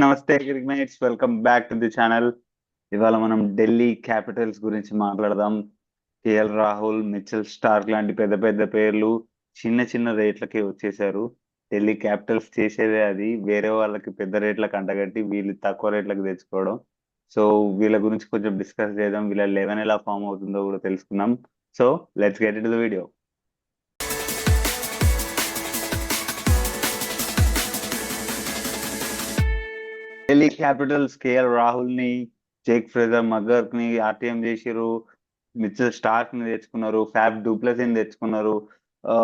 నమస్తే crickets, welcome back to the channel. ఇవాళ మనం ఢిల్లీ క్యాపిటల్స్ గురించి మాట్లాడదాం. కేఎల్ రాహుల్, మిచెల్ స్టార్క్ లాంటి పెద్ద పెద్ద పేర్లు చిన్న చిన్న రేట్లకే వచ్చేసారు. ఢిల్లీ క్యాపిటల్స్ చేసేదే అది, వేరే వాళ్ళకి పెద్ద రేట్లకు అంటగట్టి వీళ్ళు తక్కువ రేట్లకు తెచ్చుకోవడం. సో వీళ్ళ గురించి కొంచెం డిస్కస్ చేద్దాం. వీళ్ళ 11 ఎలా ఫామ్ అవుతుందో కూడా తెలుసుకుందాం. So let's get it the video. Delhi Capitals KL Rahul ని, జేక్ ఫ్రేజర్ మగర్ ని ఆర్టీఎం చేసిరు. మిచెల్ స్టార్క్ ని తెచ్చుకున్నారు, ఫ్యాబ్ డూప్లెసీని తెచ్చుకున్నారు. ఆ,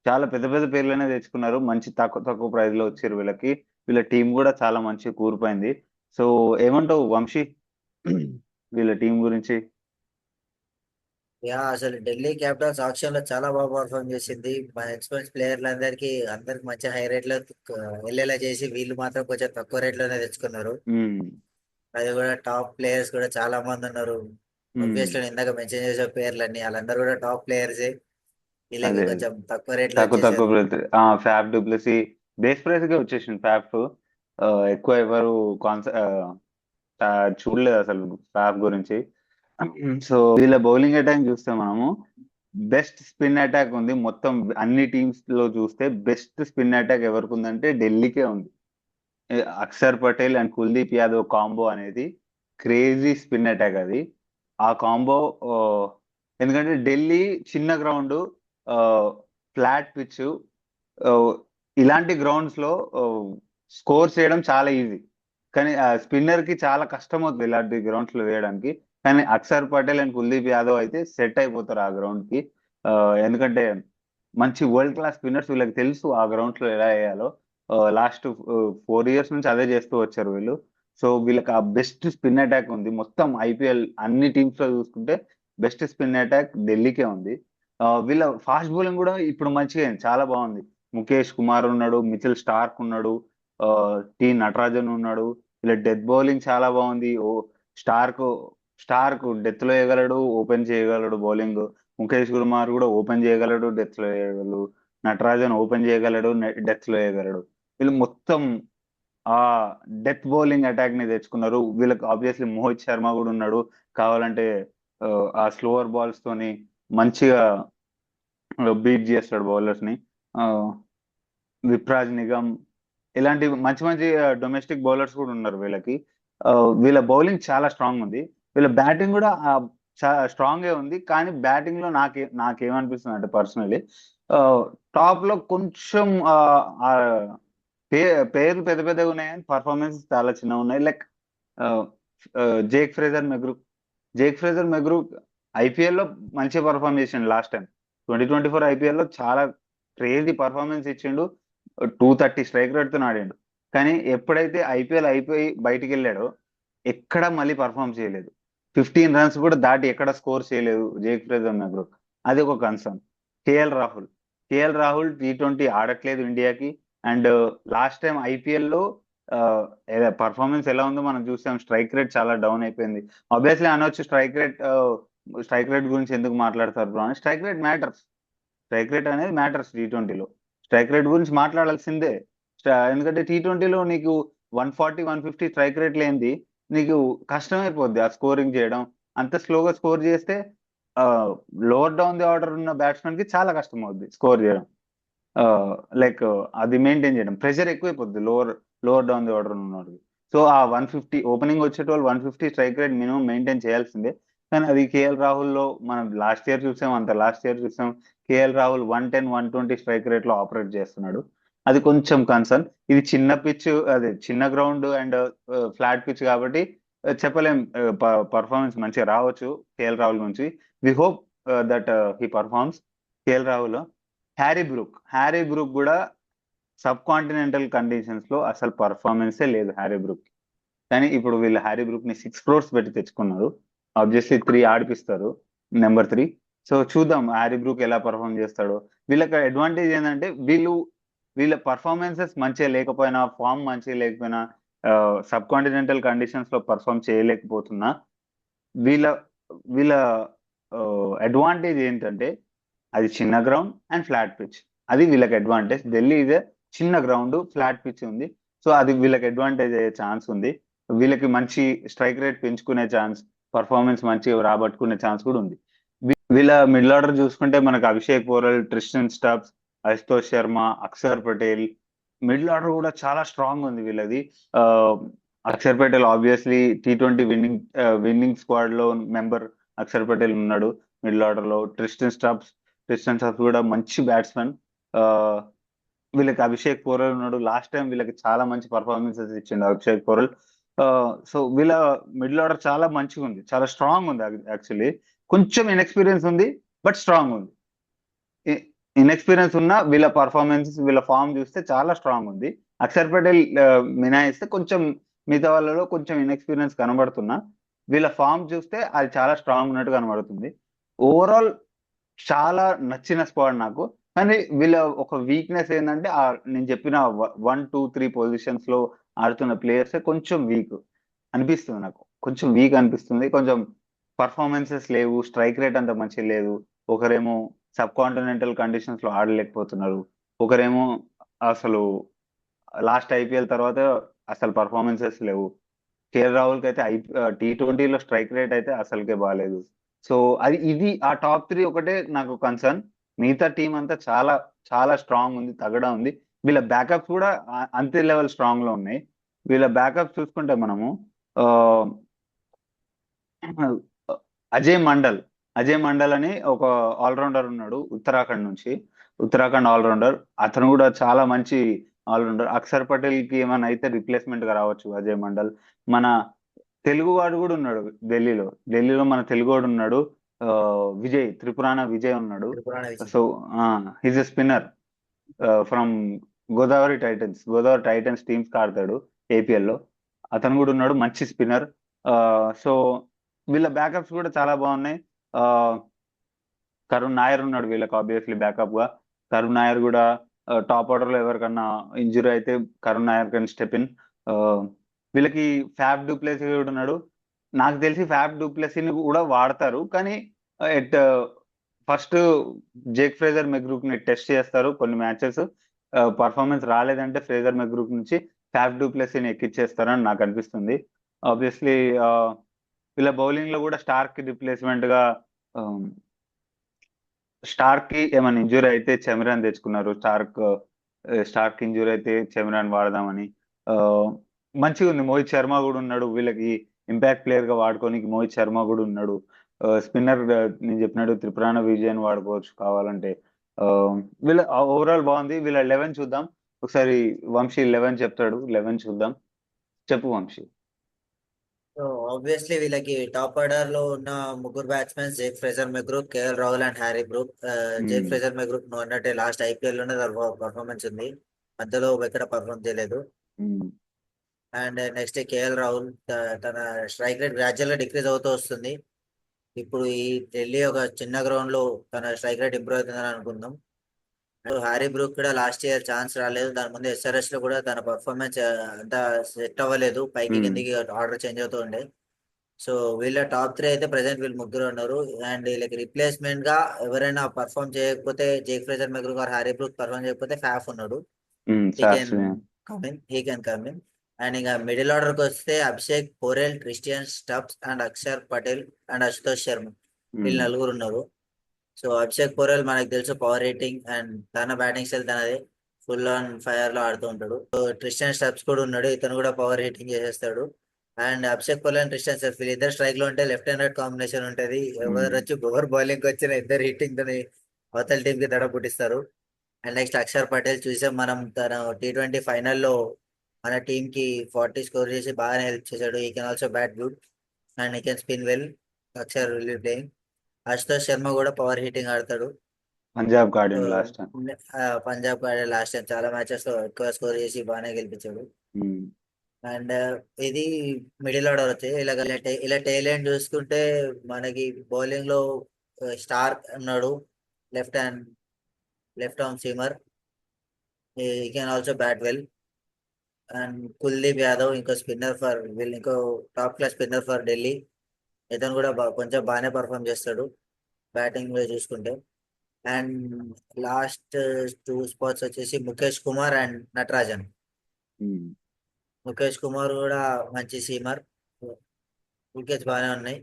చాలా పెద్ద పెద్ద పేర్లనే తెచ్చుకున్నారు. మంచి తక్కువ తక్కువ ప్రైస్ లో వచ్చారు వీళ్ళకి. వీళ్ళ టీం కూడా చాలా మంచి కూలిపోయింది. సో ఏమంటావు వంశీ వీళ్ళ టీం గురించి? అసలు ఢిల్లీ క్యాపిటల్స్ ఆక్షన్ లో చాలా బాగా పర్ఫామ్ చేసింది. మా ఎక్స్పీరియన్స్ ప్లేయర్లు అందరికి మంచి హై రేట్ లో వెళ్ళేలా చేసి వీళ్ళు మాత్రం కొంచెం తక్కువ రేట్ లోనే తెచ్చుకున్నారు. ఉమ్, అది కూడా టాప్ ప్లేయర్స్ కూడా చాలా మంది ఉన్నారు. ఉమ్, ఆబ్వియస్లీ ఇందాక మెన్షన్ చేసే పేర్లన్నీ వాళ్ళందరూ కూడా టాప్ ప్లేయర్సే. వీళ్ళకి అదే కొంచెం తక్కువ రేట్ లో తక్కువ తక్కువ వచ్చేసారు. Price. Fab du Plessis base price గా వచ్చేసింది ఫ్యాబ్. ఎక్కువ ఎవరు చూడలేదు అసలు ఫ్యాబ్ గురించి. సో వీళ్ళ బౌలింగ్ అటాక్ చూస్తే మనము బెస్ట్ స్పిన్ అటాక్ ఉంది మొత్తం. అన్ని టీమ్స్ లో చూస్తే బెస్ట్ స్పిన్ అటాక్ ఎవరికి ఉందంటే ఢిల్లీకే ఉంది. అక్షర్ పటేల్ అండ్ కుల్దీప్ యాదవ్ కాంబో అనేది క్రేజీ స్పిన్ అటాక్ అది. ఆ కాంబో ఎందుకంటే ఢిల్లీ చిన్న గ్రౌండ్, ఫ్లాట్ పిచ్, ఇలాంటి గ్రౌండ్స్ లో స్కోర్ చేయడం చాలా ఈజీ. కానీ స్పిన్నర్ కి చాలా కష్టం అవుతుంది ఇలాంటి గ్రౌండ్స్ లో వేయడానికి. కానీ అక్షర్ పటేల్ అండ్ కుల్దీప్ యాదవ్ అయితే సెట్ అయిపోతారు ఆ గ్రౌండ్ కి. ఎందుకంటే మంచి వరల్డ్ క్లాస్ స్పిన్నర్స్, వీళ్ళకి తెలుసు ఆ గ్రౌండ్స్ లో ఎలా వేయాలో. లాస్ట్ 4 ఇయర్స్ నుంచి అదే చేస్తూ వచ్చారు వీళ్ళు. సో వీళ్ళకి ఆ బెస్ట్ స్పిన్ అటాక్ ఉంది మొత్తం ఐపీఎల్ అన్ని టీమ్స్ లో చూసుకుంటే. బెస్ట్ స్పిన్ అటాక్ ఢిల్లీకే ఉంది. వీళ్ళ ఫాస్ట్ బౌలింగ్ కూడా ఇప్పుడు మంచిగా అయింది, చాలా బాగుంది. ముఖేష్ కుమార్ ఉన్నాడు, మిచెల్ స్టార్క్ ఉన్నాడు, ఆ, టి నటరాజన్ ఉన్నాడు. వీళ్ళ డెత్ బౌలింగ్ చాలా బాగుంది. ఓ స్టార్క్ స్టార్క్ డెత్ లో వేయగలడు, ఓపెన్ చేయగలడు బౌలింగ్. ముఖేష్ కుమార్ కూడా ఓపెన్ చేయగలడు, డెత్ లో వేయగలడు. నటరాజన్ ఓపెన్ చేయగలడు, డెత్ లో వేయగలడు. వీళ్ళు మొత్తం ఆ డెత్ బౌలింగ్ అటాక్ ని తెచ్చుకున్నారు. వీళ్ళకి ఆబ్వియస్లీ మోహిత్ శర్మ కూడా ఉన్నాడు. కావాలంటే ఆ, ఆ స్లోవర్ బాల్స్ తోని మంచిగా బీట్ చేస్తాడు బౌలర్స్ ని. ఆ, విప్రాజ్ నిగమ్ ఇలాంటి మంచి మంచి డొమెస్టిక్ బౌలర్స్ కూడా ఉన్నారు వీళ్ళకి. ఆ, వీళ్ళ బౌలింగ్ చాలా స్ట్రాంగ్ ఉంది. వీళ్ళ బ్యాటింగ్ కూడా చాలా స్ట్రాంగ్ గా ఉంది. కానీ బ్యాటింగ్ లో నాకేమనిపిస్తుంది అంటే పర్సనలీ టాప్ లో కొంచెం పేర్లు పెద్ద పెద్దగా ఉన్నాయి కానీ పర్ఫార్మెన్స్ చాలా చిన్నగా ఉన్నాయి. Like Jake Fraser McGurk Jake Fraser McGurk IPL లో మంచిగా పర్ఫార్మ్ చేసిండు లాస్ట్ టైం. 2024 ఐపీఎల్ లో చాలా క్రేజీ పర్ఫార్మెన్స్ ఇచ్చిండు. 230 స్ట్రైక్ రేట్ తో ఆడిండు. కానీ ఎప్పుడైతే ఐపీఎల్ అయిపోయి బయటికి వెళ్ళాడో ఎక్కడ మళ్ళీ పర్ఫామ్ చేయలేదు. 15 రన్స్ కూడా దాటి ఎక్కడ స్కోర్ చేయలేదు జేక్ ఫ్రేజర్ మెగ్రూ. అది ఒక concern. KL Rahul KL Rahul T20 ఆడట్లేదు ఇండియాకి. అండ్ లాస్ట్ టైం ఐపీఎల్ లో పర్ఫార్మెన్స్ ఎలా ఉందో మనం చూసాం. స్ట్రైక్ రేట్ చాలా డౌన్ అయిపోయింది. ఆబ్వియస్లీ అనొచ్చు స్ట్రైక్ రేట్ గురించి ఎందుకు మాట్లాడతారు బ్రో అని. స్ట్రైక్ రేట్ అనేది మ్యాటర్స్ T20లో. స్ట్రైక్ రేట్ గురించి మాట్లాడాల్సిందే. ఎందుకంటే T20లో నీకు 140 150 స్ట్రైక్ రేట్ లేనిది నీకు కష్టమైపోద్ది ఆ స్కోరింగ్ చేయడం. అంత స్లోగా స్కోర్ చేస్తే లోవర్ డౌన్ ది ఆర్డర్ ఉన్న బ్యాట్స్మెన్ కి చాలా కష్టం అవుద్ది స్కోర్ చేయడం. లైక్ అది మెయింటైన్ చేయడం, ప్రెషర్ ఎక్కువైపోద్ది లోవర్ డౌన్ ది ఆర్డర్ ఉన్నవాడికి. సో ఆ 150 ఓపెనింగ్ వచ్చేటోళ్ళు 150 స్ట్రైక్ రేట్ మినిమం మెయింటైన్ చేయాల్సిందే. కానీ అది కేఎల్ రాహుల్ లో మనం లాస్ట్ ఇయర్ చూసాం. కేఎల్ రాహుల్ 110 120 స్ట్రైక్ రేట్ లో ఆపరేట్ చేస్తున్నాడు. అది కొంచెం కన్సర్న్. ఇది చిన్న పిచ్, అదే చిన్న గ్రౌండ్ అండ్ ఫ్లాట్ పిచ్ కాబట్టి చెప్పలేం. పర్ఫార్మెన్స్ మంచిగా రావచ్చు కేఎల్ రాహుల్ నుంచి. We hope that he performs. KL Rahul. Harry Brook కూడా సబ్ కాంటినెంటల్ కండిషన్స్ లో అసలు పర్ఫార్మెన్సే లేదు హ్యారీ బ్రూక్. కానీ ఇప్పుడు వీళ్ళు హ్యారీ బ్రూక్ ని 6 crores పెట్టి తెచ్చుకున్నారు. ఆబ్వియస్లీ 3 ఆడిపిస్తారు, నెంబర్ 3. సో చూద్దాం హ్యారీ బ్రూక్ ఎలా పర్ఫామ్ చేస్తాడో. వీళ్ళకి అడ్వాంటేజ్ ఏంటంటే వీళ్ళ పర్ఫార్మెన్సెస్ మంచిగా లేకపోయినా, ఫామ్ మంచిగా లేకపోయినా, సబ్ కాంటినెంటల్ కండిషన్స్ లో పర్ఫామ్ చేయలేకపోతున్నా, వీళ్ళ వీళ్ళ అడ్వాంటేజ్ ఏంటంటే అది చిన్న గ్రౌండ్ అండ్ ఫ్లాట్ పిచ్. అది వీళ్ళకి అడ్వాంటేజ్. ఢిల్లీ ఇదే చిన్న గ్రౌండ్, ఫ్లాట్ పిచ్ ఉంది. సో అది వీళ్ళకి అడ్వాంటేజ్ అయ్యే ఛాన్స్ ఉంది. వీళ్ళకి మంచి స్ట్రైక్ రేట్ పెంచుకునే ఛాన్స్, పర్ఫార్మెన్స్ మంచి రాబట్టుకునే ఛాన్స్ కూడా ఉంది. వీళ్ళ మిడిల్ ఆర్డర్ చూసుకుంటే మనకు Abhishek Porel, Tristan Stubbs, Ashutosh Sharma, Axar Patel. Middle order కూడా చాలా స్ట్రాంగ్ ఉంది వీళ్ళది. ఆ, Axar Patel obviously T20 winning squad లో మెంబర్ అక్షర్ పటేల్ ఉన్నాడు మిడిల్ ఆర్డర్ లో. ట్రిస్టన్ స్టబ్స్ కూడా మంచి బ్యాట్స్మెన్. వీళ్ళకి అభిషేక్ పోరల్ ఉన్నాడు. లాస్ట్ టైం వీళ్ళకి చాలా మంచి పర్ఫార్మెన్సెస్ ఇచ్చిండు అభిషేక్ పోరల్. సో వీళ్ళ మిడిల్ ఆర్డర్ చాలా మంచిగా ఉంది, చాలా స్ట్రాంగ్ ఉంది. యాక్చువల్లీ కొంచెం ఇన్ఎక్స్పీరియన్స్ ఉంది, బట్ స్ట్రాంగ్ ఉంది. ఇన్ఎక్స్పీరియన్స్ ఉన్న వీళ్ళ పర్ఫార్మెన్స్, వీళ్ళ ఫామ్ చూస్తే చాలా స్ట్రాంగ్ ఉంది. అక్షర్ పటేల్ మినాయిస్తే కొంచెం మిగతా వాళ్ళలో కొంచెం ఇన్ఎక్స్పీరియన్స్ కనబడుతున్నా, వీళ్ళ ఫామ్ చూస్తే అది చాలా స్ట్రాంగ్ ఉన్నట్టు కనబడుతుంది. ఓవరాల్ చాలా నచ్చిన స్క్వాడ్ నాకు. కానీ వీళ్ళ ఒక వీక్నెస్ ఏంటంటే నేను చెప్పిన 1, 2, 3 పొజిషన్స్ లో ఆడుతున్న ప్లేయర్స్ కొంచెం వీక్ అనిపిస్తుంది నాకు. కొంచెం వీక్ అనిపిస్తుంది. కొంచెం పర్ఫార్మెన్సెస్ లేవు, స్ట్రైక్ రేట్ అంత మంచి లేదు. ఒకరేమో సబ్ కాంటినెంటల్ కండిషన్స్ లో ఆడలేకపోతున్నారు. ఒకరేమో అసలు లాస్ట్ IPL తర్వాత అసలు పర్ఫార్మెన్సెస్ లేవు. కేఎల్ రాహుల్ కి అయితే T20లో స్ట్రైక్ రేట్ అయితే అసలుకే బాగాలేదు. సో ఇది ఆ టాప్ 3 ఒకటే నాకు కన్సర్న్. మిగతా టీం అంతా చాలా చాలా స్ట్రాంగ్ ఉంది, తగడా ఉంది. వీళ్ళ బ్యాకప్స్ కూడా అంతే లెవెల్ స్ట్రాంగ్ లో ఉన్నాయి. వీళ్ళ బ్యాకప్స్ చూసుకుంటే మనము ఆ, అజయ్ మండల్ అని ఒక ఆల్రౌండర్ ఉన్నాడు ఉత్తరాఖండ్ నుంచి. ఉత్తరాఖండ్ ఆల్రౌండర్. అతను కూడా చాలా మంచి ఆల్రౌండర్. అక్షర్ పటేల్ కి ఏమైనా అయితే రిప్లేస్మెంట్ గా రావచ్చు అజయ్ మండల్. మన తెలుగు వాడు కూడా ఉన్నాడు ఢిల్లీలో మన తెలుగు వాడు ఉన్నాడు. ఆ, త్రిపురాణ విజయ్ ఉన్నాడు. Tripurana Vijay. So he's a spinner from Godavari Titans teams ఆడతాడు APL లో. అతను కూడా ఉన్నాడు, మంచి స్పిన్నర్. సో వీళ్ళ బ్యాకప్స్ కూడా చాలా బాగున్నాయి. ఆ, కరుణ్ నాయర్ ఉన్నాడు వీళ్ళకి ఆబ్వియస్లీ బ్యాకప్ గా. కరుణ్ నాయర్ కూడా టాప్ ఆర్డర్ లో ఎవరికన్నా ఇంజురీ అయితే Karun Nair can step in. వీళ్ళకి ఫ్యాబ్ డూప్లెసీ కూడా ఉన్నాడు. నాకు తెలిసి ఫ్యాబ్ డూప్లెసీని కూడా వాడతారు, కానీ ఎట్ ఫస్ట్ జేక్ ఫ్రేజర్ మెగ్రూక్ ని టెస్ట్ చేస్తారు కొన్ని మ్యాచెస్. పర్ఫార్మెన్స్ రాలేదంటే ఫ్రేజర్ మెగ్రూక్ నుంచి ఫ్యాబ్ డూప్లెసీని ఎక్కిచ్చేస్తారని నాకు అనిపిస్తుంది. ఆబ్వియస్లీ వీళ్ళ బౌలింగ్ లో కూడా స్టార్క్ కి రిప్లేస్మెంట్ గా స్టార్క్ కి ఏమైనా ఇంజురీ అయితే చెమిరాన్ తెచ్చుకున్నారు. స్టార్క్ ఇంజురీ అయితే చెమిరాన్ వాడదామని. ఆ, మంచిగా ఉంది. మోహిత్ శర్మ కూడా ఉన్నాడు వీళ్ళకి ఇంపాక్ట్ ప్లేయర్ గా వాడుకోనికి. మోహిత్ శర్మ కూడా ఉన్నాడు. స్పిన్నర్ నేను చెప్పినట్టు త్రిపురాణ విజయన్ వాడుకోవచ్చు కావాలంటే. ఆ, వీళ్ళ ఓవరాల్ బాగుంది. వీళ్ళ 11 చూద్దాం ఒకసారి. వంశీ 11 చెప్తాడు, 11 చూద్దాం. చెప్పు వంశీ. సో ఆబ్వియస్లీ వీళ్ళకి టాప్ ఆర్డర్ లో ఉన్న ముగ్గురు batsmen Jake Fraser McGurk, KL Rahul and Harry Brook. Jake um, Fraser McGurk నువ్వు అన్నట్టే లాస్ట్ IPL లోనే పర్ఫార్మెన్స్ ఉంది, మధ్యలో ఎక్కడ పర్ఫార్మ్ చేయలేదు. ఉమ్, అండ్ నెక్స్ట్ కేఎల్ రాహుల్, తన స్ట్రైక్ రేట్ గ్రాడ్యువల్ గా డిక్రీజ్ అవుతూ వస్తుంది. ఇప్పుడు ఈ ఢిల్లీ ఒక చిన్న గ్రౌండ్ లో తన స్ట్రైక్ రేట్ ఇంప్రూవ్ అవుతుందని అనుకుందాం. హ్యారీ బ్రూక్ కూడా లాస్ట్ ఇయర్ ఛాన్స్ రాలేదు. దాని ముందు SRH లో కూడా తన పర్ఫార్మెన్స్ అంతా సెట్ అవ్వలేదు, పైకి ఉమ్, కిందికి ఆర్డర్ చేంజ్ అవుతూ ఉండే. సో వీళ్ళ టాప్ 3 అయితే ప్రెసెంట్ వీళ్ళు ముగ్గురు ఉన్నారు. అండ్ వీళ్ళకి రిప్లేస్మెంట్ గా ఎవరైనా పర్ఫామ్ చేయకపోతే, జేక్ ఫ్రేజర్ మెగ్రూక్ గారు హ్యారీ బ్రూక్ పర్ఫామ్ చేయకపోతే ఫాఫ్ ఉన్నాడు. హీ కెన్ శాస్త్రి. Come in. అండ్ ఇంకా మిడిల్ ఆర్డర్ కి వస్తే Abhishek Porel, Christian Stubbs and Axar Patel and Ashutosh Sharma, వీళ్ళు ఉమ్, నలుగురు ఉన్నారు. సో అభిషేక్ పోరెల్ మనకు తెలుసు పవర్ రేటింగ్ అండ్ తన బ్యాటింగ్ స్టైల్ తనది, ఫుల్ ఆన్ ఫైర్ లో ఆడుతూ ఉంటాడు. సో ట్రిస్టియన్ స్టబ్స్ కూడా ఉన్నాడు, ఇతను కూడా పవర్ హిట్టింగ్ చేసేస్తాడు. And Abhishek Porel and Tristan Stubbs వీళ్ళిద్దరు స్ట్రైక్ లో ఉంటే లెఫ్ట్ అండ్ రైట్ కాంబినేషన్ ఉంటది. ఉమ్, ఎవరు బౌలింగ్ వచ్చిన ఇద్దరు హిట్టింగ్ తోని అవతల టీం కి దడ పుట్టిస్తారు. అండ్ నెక్స్ట్ అక్షర్ పటేల్ చూసాం మనం, తన T20 ఫైనల్లో మన టీం కి 40 స్కోర్ చేసి బాగానే హెల్ప్ చేశాడు. He can also bat good and he can spin well. Axar will be playing. Ashutosh Sharma కూడా పవర్ హిట్టింగ్ ఆడతాడు. పంజాబ్ ఆడిండు last time. Punjab last time చాలా మ్యాచెస్ లో ఎక్కువ స్కోర్ చేసి బాగానే గెలిపించాడు. అండ్ ఇది మిడిల్ ఆర్డర్ వచ్చి ఇలా టైలెండ్ చూసుకుంటే మనకి బౌలింగ్ లో స్టార్క్ ఉన్నాడు, left hand left arm seamer, he can also bat well. And Kuldeep Yadav ఇంకో top class spinner for Delhi. ఇతను కూడా కొంచెం బాగానే పర్ఫామ్ చేస్తాడు బ్యాటింగ్ లో చూసుకుంటే. అండ్ లాస్ట్ 2 స్పాట్స్ వచ్చేసి ముఖేష్ కుమార్ అండ్ నటరాజన్. ముఖేష్ కుమార్ కూడా మంచి సీమర్, వికెట్స్ బాగానే ఉన్నాయి.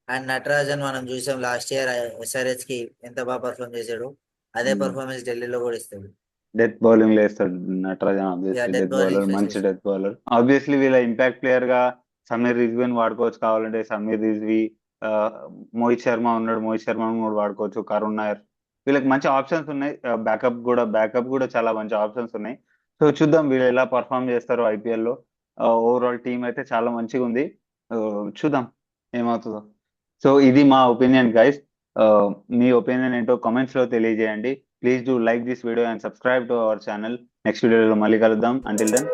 అండ్ నటరాజన్ మనం చూసాం లాస్ట్ ఇయర్ SRH కి ఎంత బాగా పర్ఫామ్ చేశాడు, అదే పర్ఫార్మెన్స్ ఢిల్లీలో కూడా ఇస్తాడు. డెత్ బౌలింగ్ వేస్తాడు Natarajan. Obviously death death bowling bowler, మంచి స్పెషలిస్ట్. Death bowler. ఆబ్వియస్లీ వీళ్ళ ఇంపాక్ట్ ప్లేయర్ గా సమీర్ రిజ్వీని వాడుకోవచ్చు, కావాలంటే సమీర్ రిజ్వీ. ఆ, మోహిత్ శర్మ ఉన్నాడు, మోహిత్ శర్మ కూడా వాడుకోవచ్చు. కరుణ్ నాయర్, వీళ్ళకి మంచి ఆప్షన్స్ ఉన్నాయి. బ్యాకప్ కూడా చాలా మంచి ఆప్షన్స్ ఉన్నాయి. సో చూద్దాం వీళ్ళు ఎలా పర్ఫామ్ చేస్తారో IPL లో. ఓవరాల్ టీం అయితే చాలా మంచిగా ఉంది. ఆ, చూద్దాం ఏమవుతుందో. సో ఇది మా ఒపీనియన్ గైస్. మీ ఒపీనియన్ ఏంటో కామెంట్స్ లో తెలియజేయండి. Please do like this video and subscribe to our channel. Next వీడియోలో మళ్ళీ కలుద్దాం. Until then.